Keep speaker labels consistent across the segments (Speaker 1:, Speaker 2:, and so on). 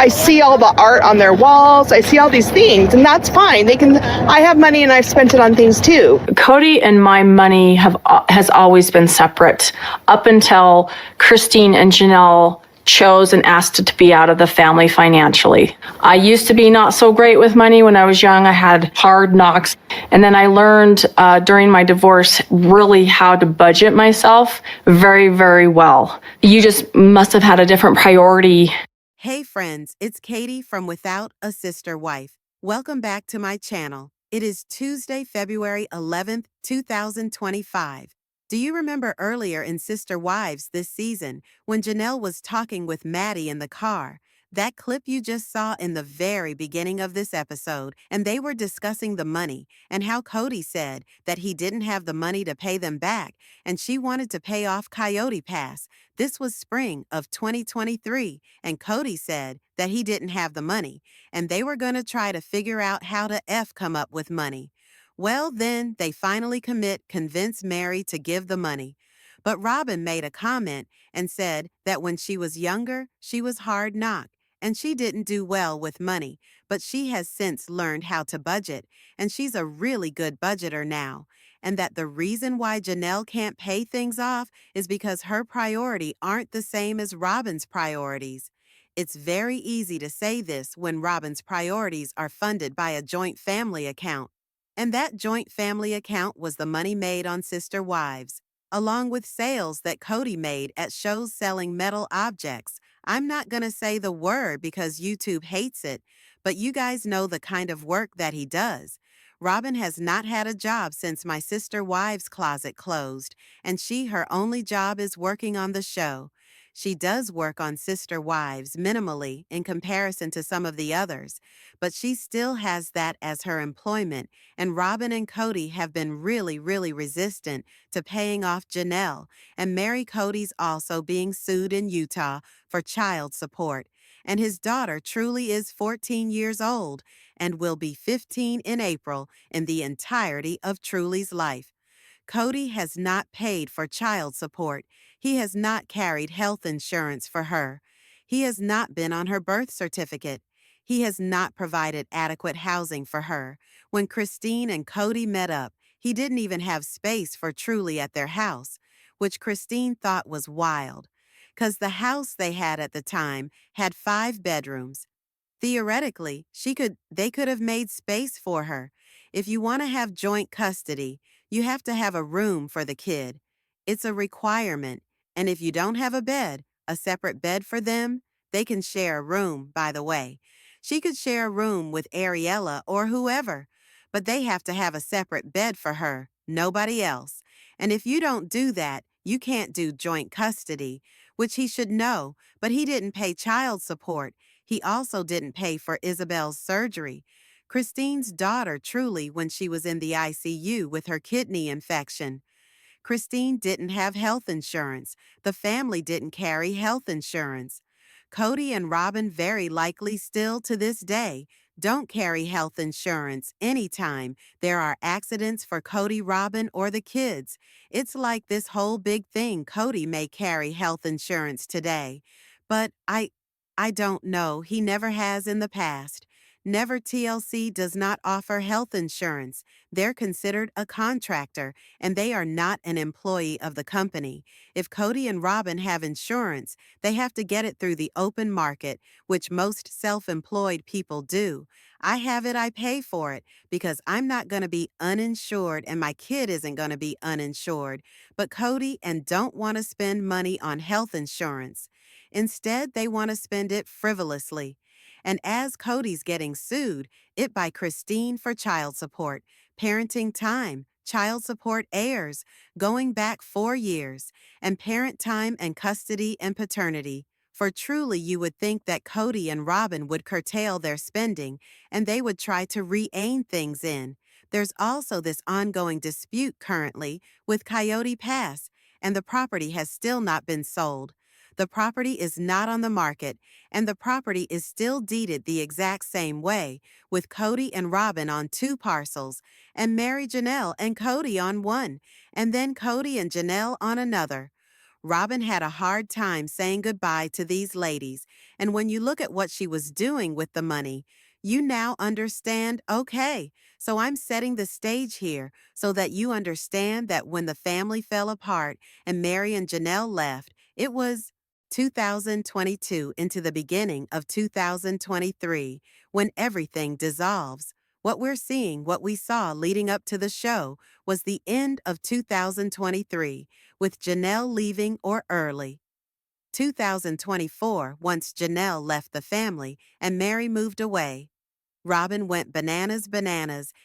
Speaker 1: I see all the art on their walls. I see all these things, and that's fine. I have money and I've spent it on things too.
Speaker 2: Kody and my money has always been separate up until Christine and Janelle chose and asked to be out of the family financially. I used to be not so great with money when I was young. I had hard knocks. And then I learned during my divorce really how to budget myself very, very well. You just must have had a different priority.
Speaker 3: Hey friends, it's Katie from Without a Sister Wife. Welcome back to my channel. It is Tuesday, February 11th, 2025. Do you remember earlier in Sister Wives this season when Janelle was talking with Maddie in the car? That clip you just saw in the very beginning of this episode, and they were discussing the money and how Kody said that he didn't have the money to pay them back and she wanted to pay off Coyote Pass. This was spring of 2023, and Kody said that he didn't have the money and they were going to try to figure out how to come up with money. Well, then they finally convince Mary to give the money. But Robyn made a comment and said that when she was younger, she was hard knocked and she didn't do well with money, but she has since learned how to budget, and she's a really good budgeter now, and that the reason why Janelle can't pay things off is because her priority aren't the same as Robyn's priorities. It's very easy to say this when Robyn's priorities are funded by a joint family account. And that joint family account was the money made on Sister Wives, along with sales that Kody made at shows selling metal objects. I'm not going to say the word because YouTube hates it, but you guys know the kind of work that he does. Robyn has not had a job since my Sister Wives closet closed, and her only job is working on the show. She does work on Sister Wives minimally in comparison to some of the others, but she still has that as her employment, and Robyn and Kody have been really, really resistant to paying off Janelle, and Mary Kody's also being sued in Utah for child support, and his daughter truly is 14 years old and will be 15 in April in the entirety of Truly's life. Kody has not paid for child support. He has not carried health insurance for her. He has not been on her birth certificate. He has not provided adequate housing for her. When Christine and Kody met up, he didn't even have space for Truly at their house, which Christine thought was wild, because the house they had at the time had 5 bedrooms. Theoretically, they could have made space for her. If you want to have joint custody, you have to have a room for the kid. It's a requirement, and if you don't have a separate bed for them, they can share a room, by the way. She could share a room with Ariella or whoever, but they have to have a separate bed for her, nobody else. And if you don't do that, you can't do joint custody, which he should know, but he didn't pay child support. He also didn't pay for Isabel's surgery. Christine's daughter, Truly, when she was in the ICU with her kidney infection. Christine didn't have health insurance. The family didn't carry health insurance. Kody and Robyn very likely still to this day don't carry health insurance anytime there are accidents for Kody, Robyn, or the kids. It's like this whole big thing. Kody may carry health insurance today, but I don't know. He never has in the past. Never TLC does not offer health insurance. They're considered a contractor, and they are not an employee of the company. If Kody and Robyn have insurance, they have to get it through the open market, which most self-employed people do. I have it, I pay for it, because I'm not going to be uninsured and my kid isn't going to be uninsured. But Kody and don't want to spend money on health insurance. Instead, they want to spend it frivolously. And as Kody's getting sued, it by Christine for child support, parenting time, child support heirs, going back 4 years, and parent time and custody and paternity. For truly you would think that Kody and Robyn would curtail their spending and they would try to rein things in. There's also this ongoing dispute currently with Coyote Pass, and the property has still not been sold. The property is not on the market, and the property is still deeded the exact same way, with Kody and Robyn on 2 parcels, and Mary Janelle and Kody on 1, and then Kody and Janelle on another. Robyn had a hard time saying goodbye to these ladies, and when you look at what she was doing with the money, you now understand, okay, so I'm setting the stage here so that you understand that when the family fell apart and Mary and Janelle left, it was 2022 into the beginning of 2023 when everything dissolves. What we're seeing, what we saw leading up to the show, was the end of 2023, with Janelle leaving or early. 2024, once Janelle left the family and Mary moved away. Robyn went bananas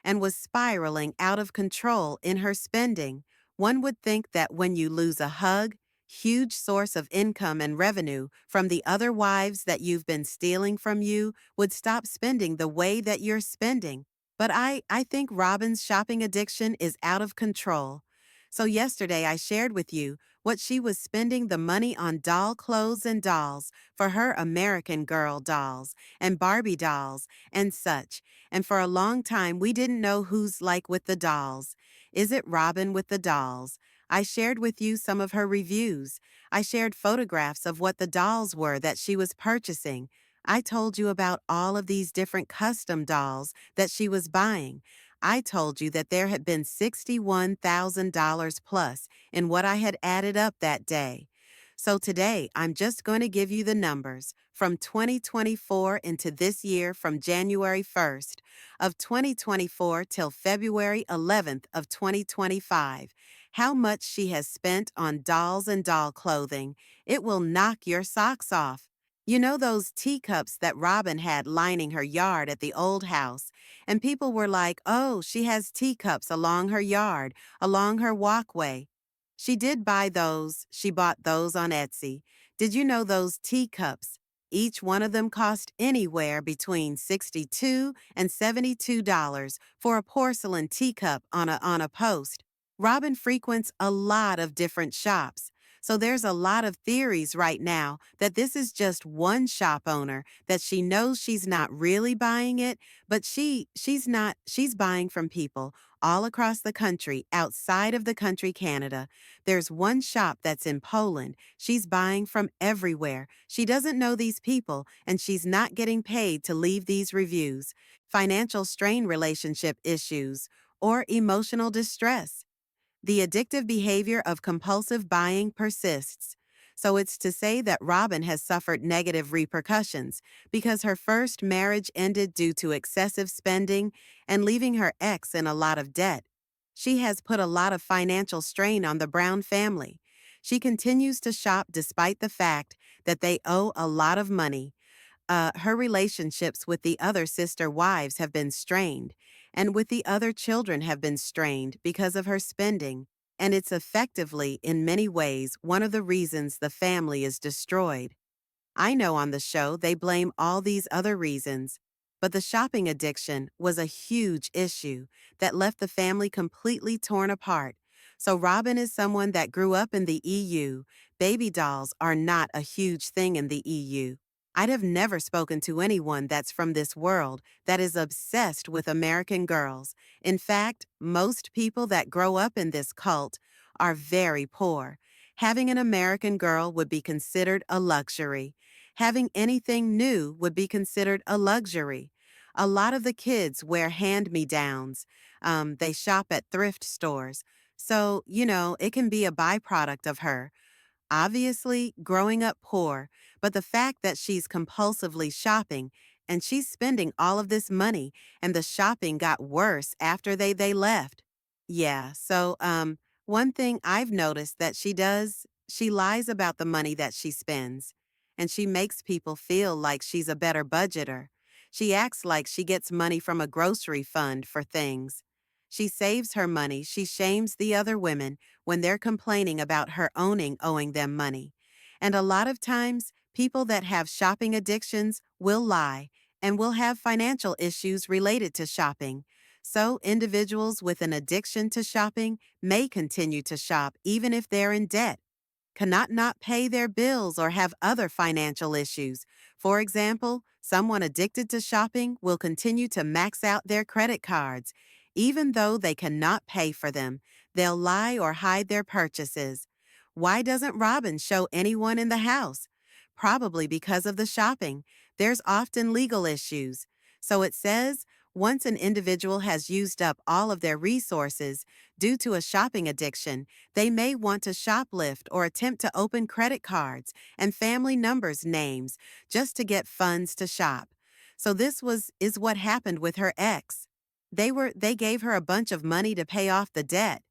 Speaker 3: and was spiraling out of control in her spending. One would think that when you lose a huge source of income and revenue from the other wives that you've been stealing from you would stop spending the way that you're spending. But I think Robyn's shopping addiction is out of control. So yesterday I shared with you what she was spending the money on doll clothes and dolls for her American Girl dolls and Barbie dolls and such. And for a long time, we didn't know who's like with the dolls. Is it Robyn with the dolls? I shared with you some of her reviews. I shared photographs of what the dolls were that she was purchasing. I told you about all of these different custom dolls that she was buying. I told you that there had been $61,000 plus in what I had added up that day. So today, I'm just going to give you the numbers from 2024 into this year from January 1st of 2024 till February 11th of 2025. How much she has spent on dolls and doll clothing. It will knock your socks off. You know those teacups that Robyn had lining her yard at the old house? And people were like, oh, she has teacups along her yard, along her walkway. She did buy those. She bought those on Etsy. Did you know those teacups? Each one of them cost anywhere between $62 and $72 for a porcelain teacup on a post. Robyn frequents a lot of different shops. So there's a lot of theories right now that this is just one shop owner, that she knows she's not really buying it, but she's buying from people all across the country, outside of the country, Canada. There's one shop that's in Poland. She's buying from everywhere. She doesn't know these people, and she's not getting paid to leave these reviews. Financial strain, relationship issues, or emotional distress. The addictive behavior of compulsive buying persists. So it's to say that Robyn has suffered negative repercussions because her first marriage ended due to excessive spending and leaving her ex in a lot of debt. She has put a lot of financial strain on the Brown family. She continues to shop despite the fact that they owe a lot of money. Her relationships with the other sister wives have been strained, and with the other children have been strained because of her spending, and it's effectively, in many ways, one of the reasons the family is destroyed. I know on the show they blame all these other reasons, but the shopping addiction was a huge issue that left the family completely torn apart. So Robyn is someone that grew up in the EU. Baby dolls are not a huge thing in the EU. I'd have never spoken to anyone that's from this world that is obsessed with American girls. In fact, most people that grow up in this cult are very poor. Having an American Girl would be considered a luxury. Having anything new would be considered a luxury. A lot of the kids wear hand-me-downs. They shop at thrift stores. So, it can be a byproduct of her. Obviously, growing up poor, but the fact that she's compulsively shopping and she's spending all of this money and the shopping got worse after they left. Yeah, so one thing I've noticed that she does, she lies about the money that she spends, and she makes people feel like she's a better budgeter. She acts like she gets money from a grocery fund for things. She saves her money. She shames the other women when they're complaining about her owing them money. And a lot of times, people that have shopping addictions will lie and will have financial issues related to shopping. So individuals with an addiction to shopping may continue to shop even if they're in debt, cannot not pay their bills, or have other financial issues. For example, someone addicted to shopping will continue to max out their credit cards. Even though they cannot pay for them, they'll lie or hide their purchases. Why doesn't Robyn show anyone in the house? Probably because of the shopping. There's often legal issues. So it says, once an individual has used up all of their resources due to a shopping addiction, they may want to shoplift or attempt to open credit cards and family numbers names just to get funds to shop. So is what happened with her ex. They gave her a bunch of money to pay off the debt.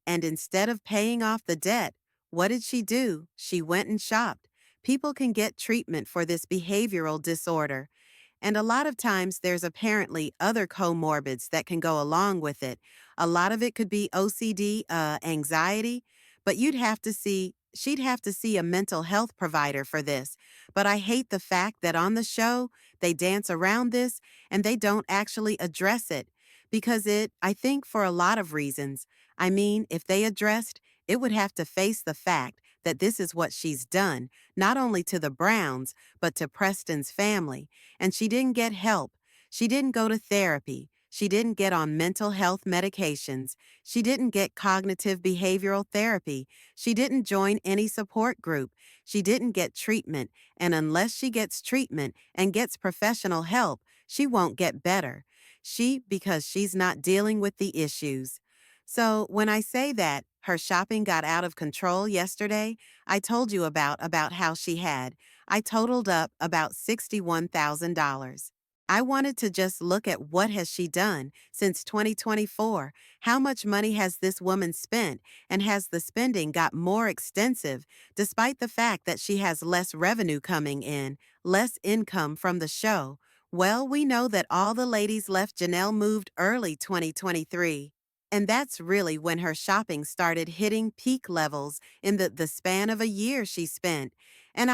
Speaker 3: And instead of paying off the debt, what did she do? She went and shopped. People can get treatment for this behavioral disorder. And a lot of times there's apparently other comorbids that can go along with it. A lot of it could be OCD, anxiety, but she'd have to see a mental health provider for this. But I hate the fact that on the show, they dance around this and they don't actually address it. Because I think for a lot of reasons, I mean, if they addressed, it would have to face the fact that this is what she's done, not only to the Browns, but to Preston's family. And she didn't get help. She didn't go to therapy. She didn't get on mental health medications. She didn't get cognitive behavioral therapy. She didn't join any support group. She didn't get treatment. And unless she gets treatment and gets professional help, she won't get better. Because she's not dealing with the issues. So when I say that her shopping got out of control yesterday, I told you about how I totaled up about $61,000. I wanted to just look at what has she done since 2024. How much money has this woman spent, and has the spending got more extensive despite the fact that she has less revenue coming in, less income from the show? Well, we know that all the ladies left Janelle moved early 2023. And that's really when her shopping started hitting peak levels in the span of a year she spent. And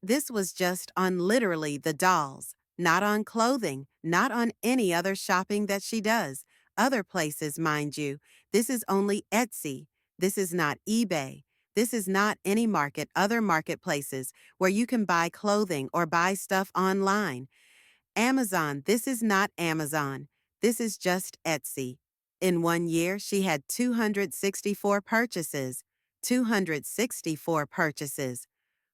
Speaker 3: this was just on literally the dolls, not on clothing, not on any other shopping that she does. Other places, mind you. This is only Etsy. This is not eBay. This is not any other marketplaces where you can buy clothing or buy stuff online. Amazon, this is not Amazon. This is just Etsy. In 1 year, she had 264 purchases. 264 purchases.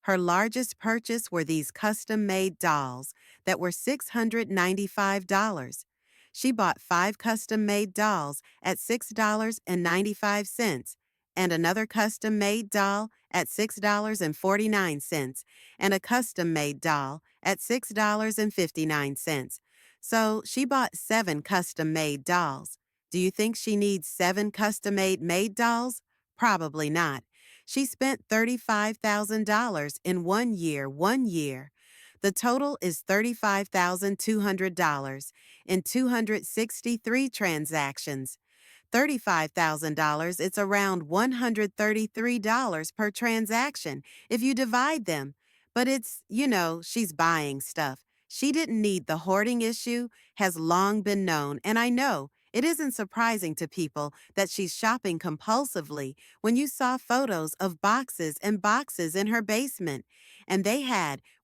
Speaker 3: Her largest purchase were these custom-made dolls that were $695. She bought 5 custom-made dolls at $6.95, and another custom-made doll at $6.49, and a custom-made doll at $6.59. So she bought 7 custom-made dolls. Do you think she needs 7 custom-made dolls? Probably not. She spent $35,000 in 1 year. The total is $35,200 in 263 transactions. $35,000, it's around $133 per transaction if you divide them. But she's buying stuff. She didn't need the hoarding issue, has long been known, and I know it isn't surprising to people that she's shopping compulsively when you saw photos of boxes and boxes in her basement. And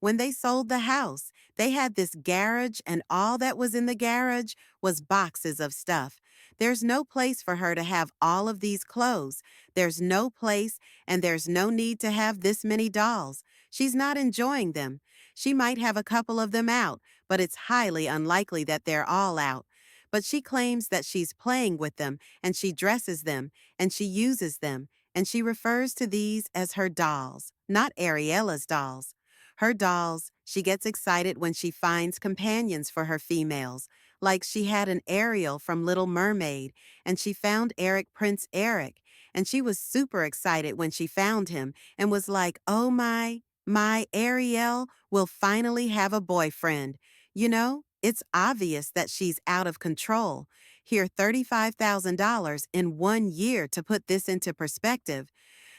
Speaker 3: when they sold the house, they had this garage, and all that was in the garage was boxes of stuff. There's no place for her to have all of these clothes. There's no place, and there's no need to have this many dolls. She's not enjoying them. She might have a couple of them out, but it's highly unlikely that they're all out. But she claims that she's playing with them, and she dresses them, and she uses them, and she refers to these as her dolls, not Ariella's dolls. Her dolls, she gets excited when she finds companions for her females, like she had an Ariel from Little Mermaid, and she found Prince Eric, and she was super excited when she found him, and was like, oh my Ariel will finally have a boyfriend. It's obvious that she's out of control. Here, $35,000 in 1 year to put this into perspective.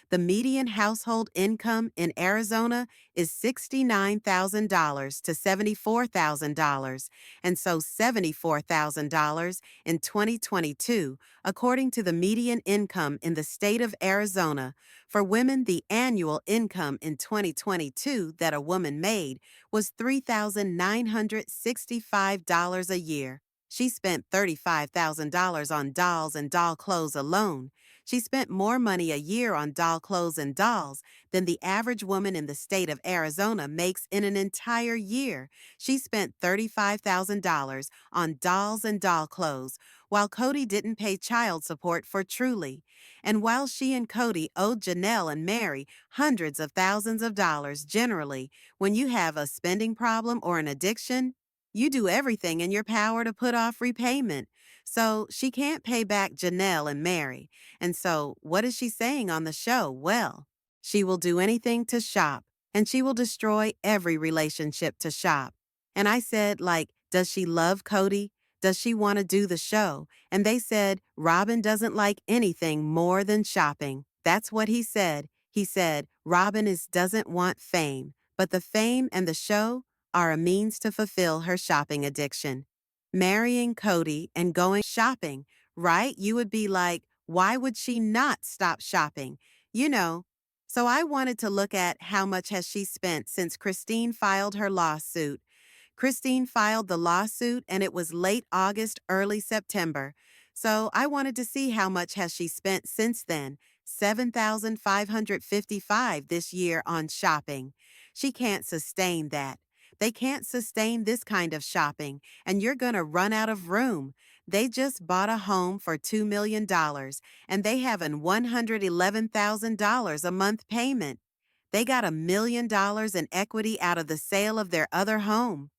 Speaker 3: The median household income in Arizona is $69,000 to $74,000, and so $74,000 in 2022, according to the median income in the state of Arizona. For women, the annual income in 2022 that a woman made was $3,965 a year. She spent $35,000 on dolls and doll clothes alone. She spent more money a year on doll clothes and dolls than the average woman in the state of Arizona makes in an entire year. She spent $35,000 on dolls and doll clothes, while Kody didn't pay child support for Truly. And while she and Kody owed Janelle and Mary hundreds of thousands of dollars generally, when you have a spending problem or an addiction, you do everything in your power to put off repayment. So she can't pay back Janelle and Mary. And so what is she saying on the show? Well, she will do anything to shop, and she will destroy every relationship to shop. And I said, like, does she love Kody? Does she want to do the show? And they said, Robyn doesn't like anything more than shopping. That's what he said. He said, Robyn doesn't want fame, but the fame and the show are a means to fulfill her shopping addiction. Marrying Kody and going shopping, right? You would be like, why would she not stop shopping? You know. So I wanted to look at how much has she spent since Christine filed her lawsuit. Christine filed the lawsuit and it was late August, early September. So I wanted to see how much has she spent since then. $7,555 this year on shopping. She can't sustain that. They can't sustain this kind of shopping, and you're going to run out of room. They just bought a home for $2 million, and they have an $111,000 a month payment. They got $1 million in equity out of the sale of their other home.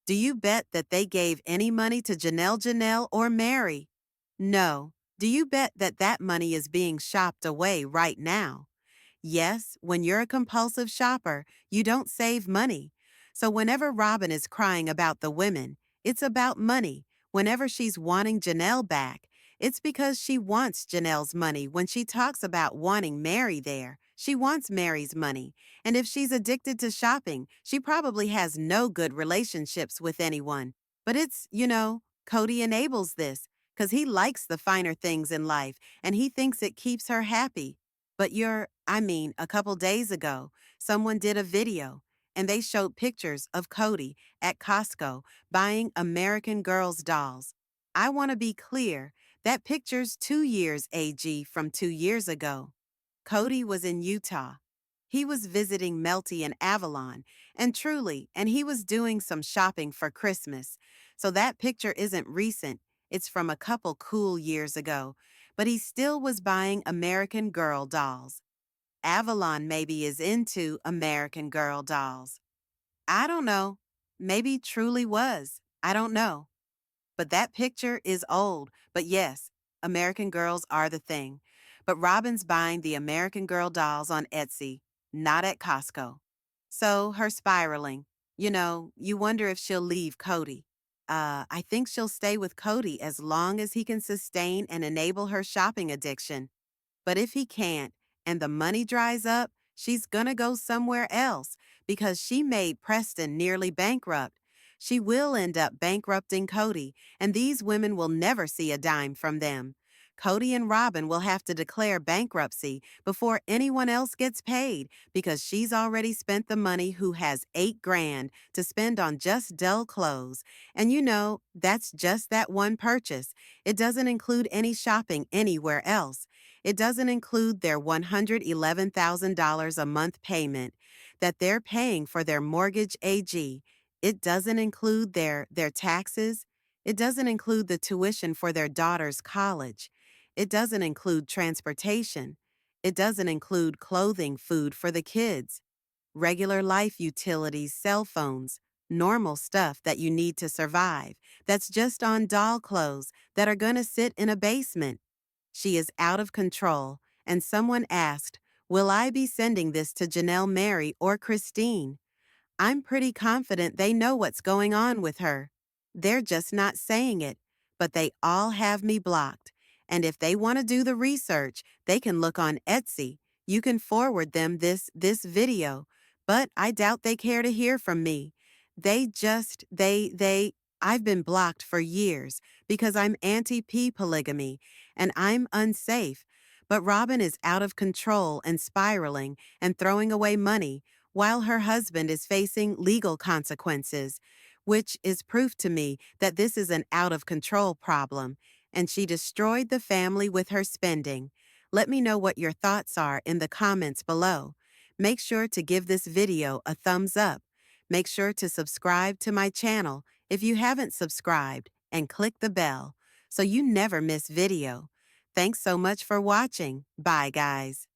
Speaker 3: Do you bet that they gave any money to Janelle or Mary? No. Do you bet that that money is being shopped away right now? Yes, when you're a compulsive shopper, you don't save money. So whenever Robyn is crying about the women, it's about money. Whenever she's wanting Janelle back, it's because she wants Janelle's money. When she talks about wanting Mary there, she wants Mary's money. And if she's addicted to shopping, she probably has no good relationships with anyone. But it's, Kody enables this because he likes the finer things in life and he thinks it keeps her happy. But a couple days ago, someone did a video and they showed pictures of Kody at Costco buying American Girls dolls. I want to be clear, that picture's 2 years AG from 2 years ago. Kody was in Utah. He was visiting Melty and Avalon, and he was doing some shopping for Christmas. So that picture isn't recent. It's from a couple cool years ago, but he still was buying American Girl dolls. Avalon maybe is into American Girl dolls. I don't know. Maybe Truly was. I don't know. But that picture is old. But yes, American Girls are the thing. But Robyn's buying the American Girl dolls on Etsy, not at Costco. So her spiraling. You wonder if she'll leave Kody. I think she'll stay with Kody as long as he can sustain and enable her shopping addiction. But if he can't, and the money dries up, she's gonna go somewhere else because she made Preston nearly bankrupt. She will end up bankrupting Kody, and these women will never see a dime from them. Kody and Robyn will have to declare bankruptcy before anyone else gets paid because she's already spent the money who has $8,000 to spend on just dull clothes. And that's just that one purchase. It doesn't include any shopping anywhere else. It doesn't include their $111,000 a month payment that they're paying for their mortgage AG. It doesn't include their taxes. It doesn't include the tuition for their daughter's college. It doesn't include transportation. It doesn't include clothing, food for the kids, regular life utilities, cell phones, normal stuff that you need to survive. That's just on doll clothes that are going to sit in a basement. She is out of control, and someone asked, will I be sending this to Janelle, Mary, or Christine? I'm pretty confident they know what's going on with her. They're just not saying it, but they all have me blocked. And if they want to do the research, they can look on Etsy. You can forward them this video, but I doubt they care to hear from me. I've been blocked for years because I'm anti-P polygamy and I'm unsafe. But Robyn is out of control and spiraling and throwing away money while her husband is facing legal consequences, which is proof to me that this is an out-of-control problem, and she destroyed the family with her spending. Let me know what your thoughts are in the comments below. Make sure to give this video a thumbs up. Make sure to subscribe to my channel if you haven't subscribed and click the bell so you never miss video. Thanks so much for watching. Bye, guys.